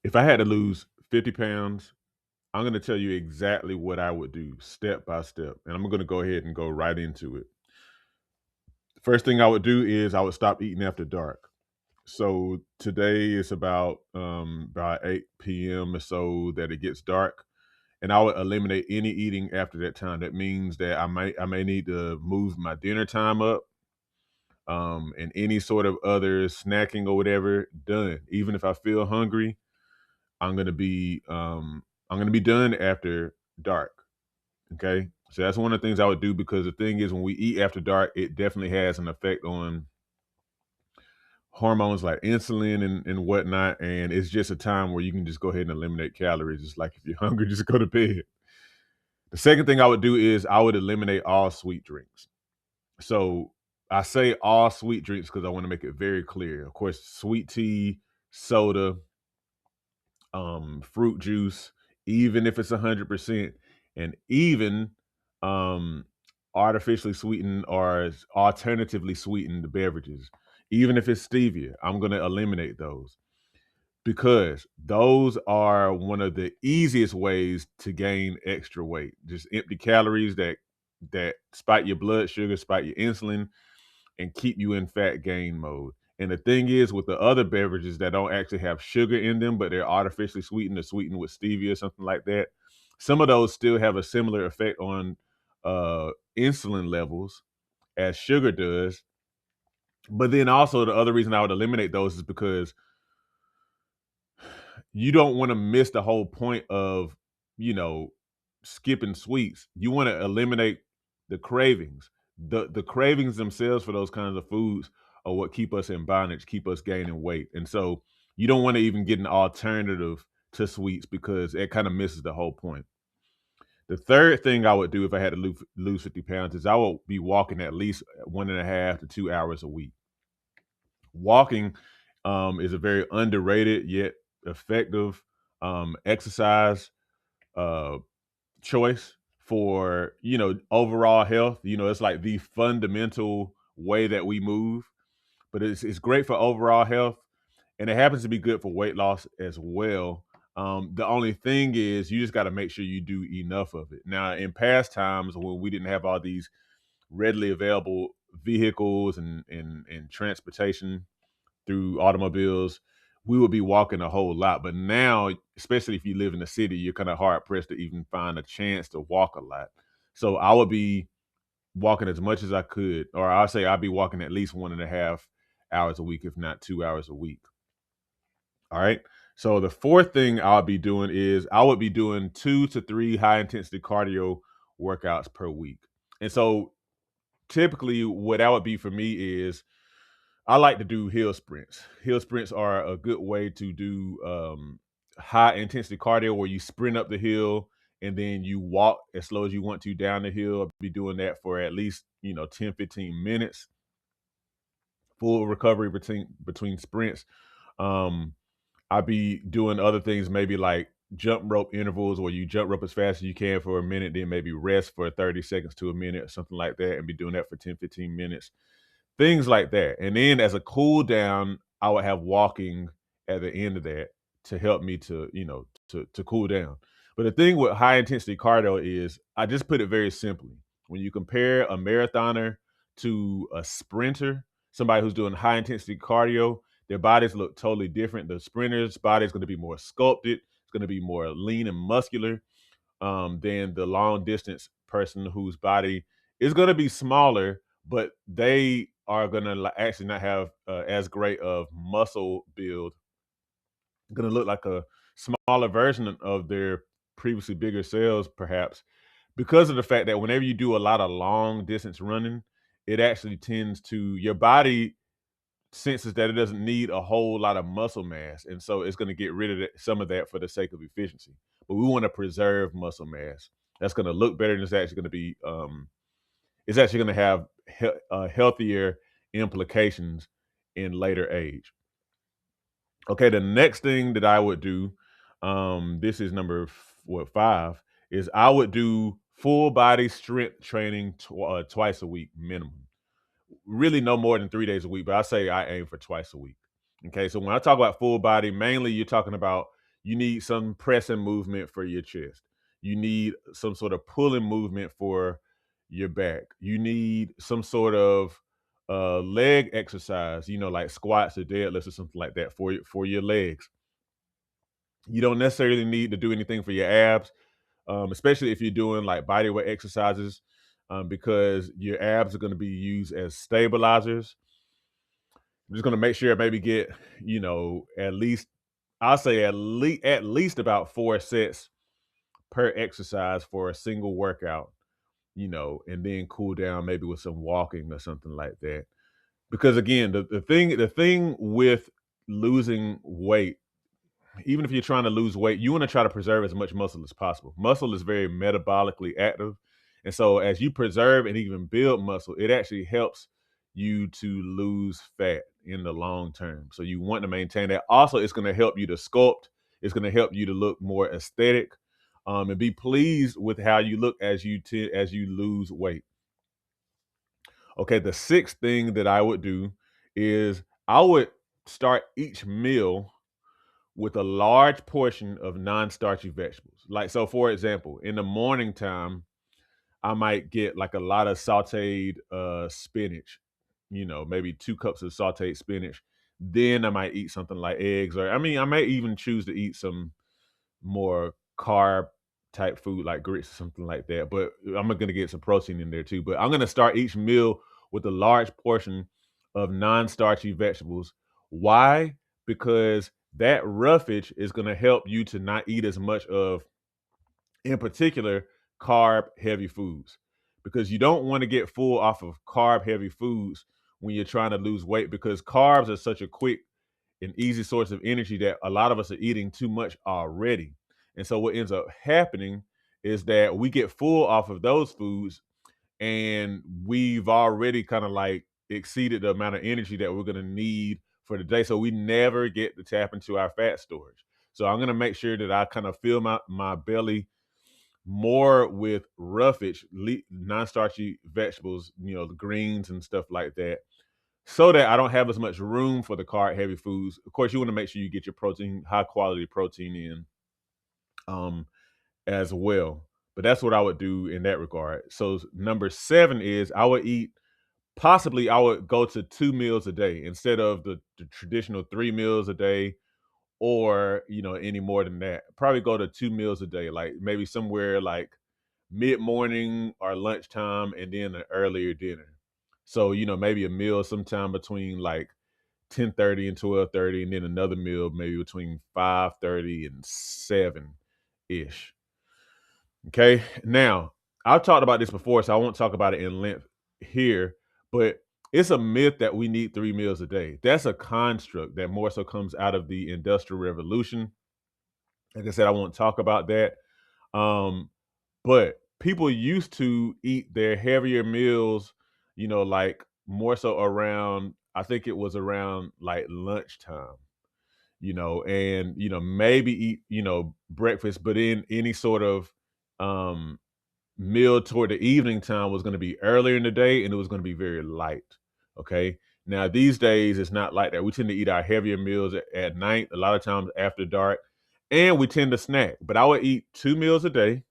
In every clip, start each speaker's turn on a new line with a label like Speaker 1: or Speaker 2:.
Speaker 1: If I had to lose 50 pounds, I'm going to tell you exactly what I would do step by step. And I'm going to go ahead and go right into it. First thing I would do is I would stop eating after dark. So today is about 8 p.m. or so that it gets dark, and I would eliminate any eating after that time. That means that I may need to move my dinner time up, and any sort of other snacking or whatever done. Even if I feel hungry, I'm gonna be I'm gonna be done after dark. Okay, so that's one of the things I would do because the thing is, when we eat after dark, it definitely has an effect on hormones like insulin and whatnot. And it's just a time where you can just go ahead and eliminate calories. It's like if you're hungry, just go to bed. The second thing I would do is I would eliminate all sweet drinks. So I say all sweet drinks because I want to make it very clear. Of course, sweet tea, soda, fruit juice, even if it's 100%, and even um, artificially sweetened or alternatively sweetened beverages. Even if it's stevia, I'm going to eliminate those because those are one of the easiest ways to gain extra weight. Just empty calories that spike your blood sugar, spike your insulin, and keep you in fat gain mode. And the thing is, with the other beverages that don't actually have sugar in them, but they're artificially sweetened or sweetened with stevia or something like that, some of those still have a similar effect on insulin levels as sugar does. But then also the other reason I would eliminate those is because you don't want to miss the whole point of, you know, skipping sweets. You want to eliminate the cravings. The cravings themselves for those kinds of foods are what keep us in bondage, keep us gaining weight. And so you don't want to even get an alternative to sweets because it kind of misses the whole point. The third thing I would do if I had to lose 50 pounds is I would be walking at least 1.5 to 2 hours a week. Walking is a very underrated yet effective exercise uh, choice for overall health. It's like the fundamental way that we move, but it's great for overall health, and it happens to be good for weight loss as well. The only thing is, you just got to make sure you do enough of it. Now, in past times when we didn't have all these readily available vehicles and transportation through automobiles, we would be walking a whole lot. But now, especially if you live in the city, you're kind of hard pressed to even find a chance to walk a lot. So I would be walking as much as I could, or I'll say I'd be walking at least 1.5 hours a week, if not 2 hours a week. All right. So the fourth thing I'll be doing is I would be doing 2 to 3 high intensity cardio workouts per week. And so typically what that would be for me is I like to do hill sprints. Hill sprints are a good way to do high intensity cardio where you sprint up the hill and then you walk as slow as you want to down the hill. I'll be doing that for at least, 10, 15 minutes, full recovery between sprints. Um, I'll be doing other things, maybe like jump rope intervals where you jump rope as fast as you can for a minute, then maybe rest for 30 seconds to a minute or something like that, and be doing that for 10, 15 minutes. Things like that. And then as a cool down, I would have walking at the end of that to help me to cool down. But the thing with high intensity cardio is I just put it very simply. When you compare a marathoner to a sprinter, somebody who's doing high intensity cardio, their bodies look totally different. The sprinter's body is going to be more sculpted, it's going to be more lean and muscular than the long distance person whose body is going to be smaller, but they are going to actually not have as great of muscle build. Going to look like a smaller version of their previously bigger cells, perhaps, because of the fact that whenever you do a lot of long distance running, it actually tends to your body senses that it doesn't need a whole lot of muscle mass, and so it's going to get rid of some of that for the sake of efficiency. But we want to preserve muscle mass. That's going to look better, and it's actually going to have healthier implications in later age. Okay, the next thing that I would do, this is number five, is I would do full body strength training twice a week minimum. Really no more than 3 days a week, but I say I aim for twice a week. Okay, so when I talk about full body, mainly you're talking about You need some pressing movement for your chest. You need some sort of pulling movement for your back. You need some sort of leg exercise, like squats or deadlifts or something like that for your legs. You don't necessarily need to do anything for your abs, especially if you're doing like body weight exercises, because your abs are going to be used as stabilizers. I'm just going to make sure I maybe get, at least, I'll say at least about 4 sets per exercise for a single workout, and then cool down maybe with some walking or something like that. Because again, the thing with losing weight, even if you're trying to lose weight, you want to try to preserve as much muscle as possible. Muscle is very metabolically active. And so as you preserve and even build muscle, it actually helps you to lose fat in the long term. So you want to maintain that. Also, it's going to help you to sculpt. It's going to help you to look more aesthetic, and be pleased with how you look as you lose weight. Okay, the sixth thing that I would do is I would start each meal with a large portion of non-starchy vegetables. Like, so for example, in the morning time, I might get like a lot of sauteed spinach, maybe 2 cups of sauteed spinach. Then I might eat something like eggs, or I mean, I may even choose to eat some more carb type food like grits or something like that. But I'm gonna get some protein in there too. But I'm gonna start each meal with a large portion of non-starchy vegetables. Why? Because that roughage is gonna help you to not eat as much of, in particular, carb heavy foods. Because you don't want to get full off of carb heavy foods when you're trying to lose weight, because carbs are such a quick an easy source of energy that a lot of us are eating too much already. And so what ends up happening is that we get full off of those foods, and we've already kind of like exceeded the amount of energy that we're going to need for the day. So we never get to tap into our fat storage. So I'm going to make sure that I kind of fill my belly more with roughage, non-starchy vegetables, the greens and stuff like that, so that I don't have as much room for the carb heavy foods. Of course, you want to make sure you get your protein, high quality protein in, um, as well. But that's what I would do in that regard. So number 7 is I would go to 2 meals a day instead of the traditional 3 meals a day, or any more than that. Probably go to 2 meals a day, like maybe somewhere like mid morning or lunchtime, and then an earlier dinner. So maybe a meal sometime between like 10:30 and 12:30, and then another meal maybe between 5:30 and 7 ish. Okay. Now, I've talked about this before, so I won't talk about it in length here, but it's a myth that we need 3 meals a day. That's a construct that more so comes out of the Industrial Revolution. Like I said, I won't talk about that. Um, but people used to eat their heavier meals, like more so around, I think it was around like lunchtime, and maybe eat, breakfast, but in any sort of um meal toward the evening time was going to be earlier in the day, and it was going to be very light. Okay. Now these days it's not like that. We tend to eat our heavier meals at night, a lot of times after dark, and we tend to snack. But I would eat 2 meals a day,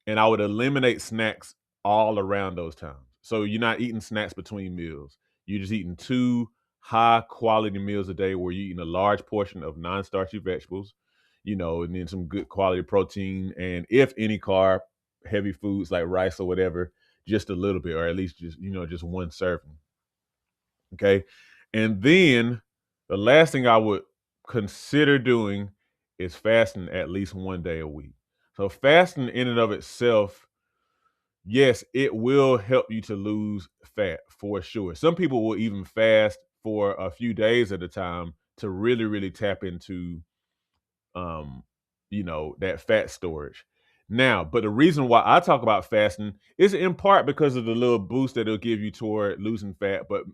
Speaker 1: and I would eliminate snacks all around those times. So you're not eating snacks between meals. You're just eating 2 high quality meals a day where you're eating a large portion of non-starchy vegetables, and then some good quality protein, and if any carb heavy foods like rice or whatever, just a little bit, or at least just one serving. Okay. And then the last thing I would consider doing is fasting at least one day a week. So fasting in and of itself, yes, it will help you to lose fat for sure. Some people will even fast for a few days at a time to really, really tap into um, that fat storage. Now, but the reason why I talk about fasting is in part because of the little boost that it'll give you toward losing fat, but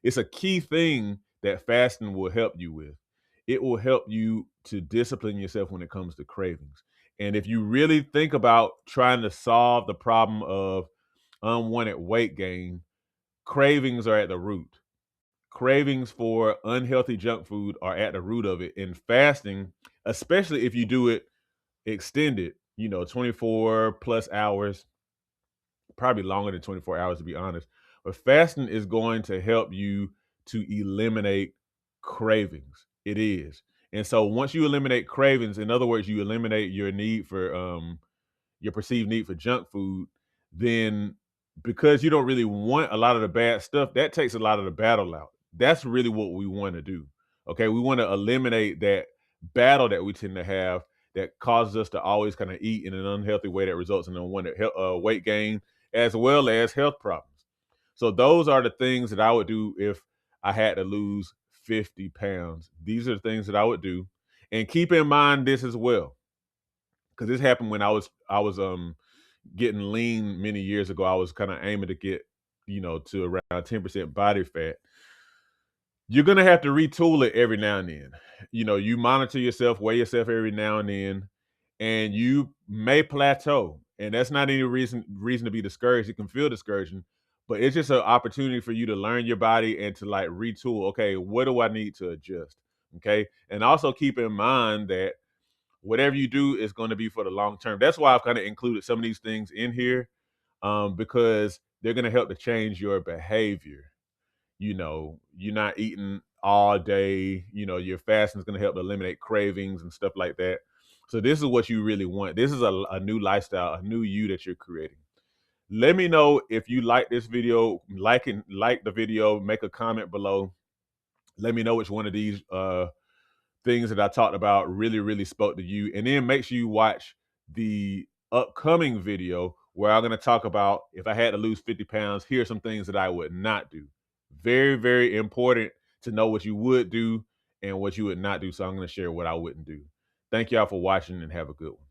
Speaker 1: it's a key thing that fasting will help you with. It will help you to discipline yourself when it comes to cravings. And if you really think about trying to solve the problem of unwanted weight gain, cravings are at the root. cravings for unhealthy junk food are at the root of it. And fasting, especially if you do it extended, 24 plus hours, probably longer than 24 hours to be honest. But fasting is going to help you to eliminate cravings. It is. And so once you eliminate cravings, in other words, you eliminate your perceived need for junk food, then because you don't really want a lot of the bad stuff, that takes a lot of the battle out. That's really what we want to do. Okay. We want to eliminate that battle that we tend to have that causes us to always kind of eat in an unhealthy way that results in weight gain as well as health problems. So those are the things that I would do if I had to lose 50 pounds. These are the things that I would do. And keep in mind this as well, because this happened when I was getting lean many years ago. I was kind of aiming to get, to around 10% body fat. You're gonna have to retool it every now and then. You monitor yourself, weigh yourself every now and you may plateau. And that's not any reason to be discouraged. It can feel discouraging, but it's just an opportunity for you to learn your body and to like retool. Okay, what do I need to adjust? Okay. And also keep in mind that whatever you do is going to be for the long term. That's why I've kind of included some of these things in here, because they're going to help to change your behavior. You're not eating all day. Your fasting is going to help eliminate cravings and stuff like that. So this is what you really want. This is a new lifestyle, a new you that you're creating. Let me know if you like this video. Like the video, make a comment below. Let me know which one of these things that I talked about really, really spoke to you. And then make sure you watch the upcoming video where I'm going to talk about if I had to lose 50 pounds, here are some things that I would not do. Very, very important to know what you would do and what you would not do. So I'm going to share what I wouldn't do. Thank y'all for watching and have a good one.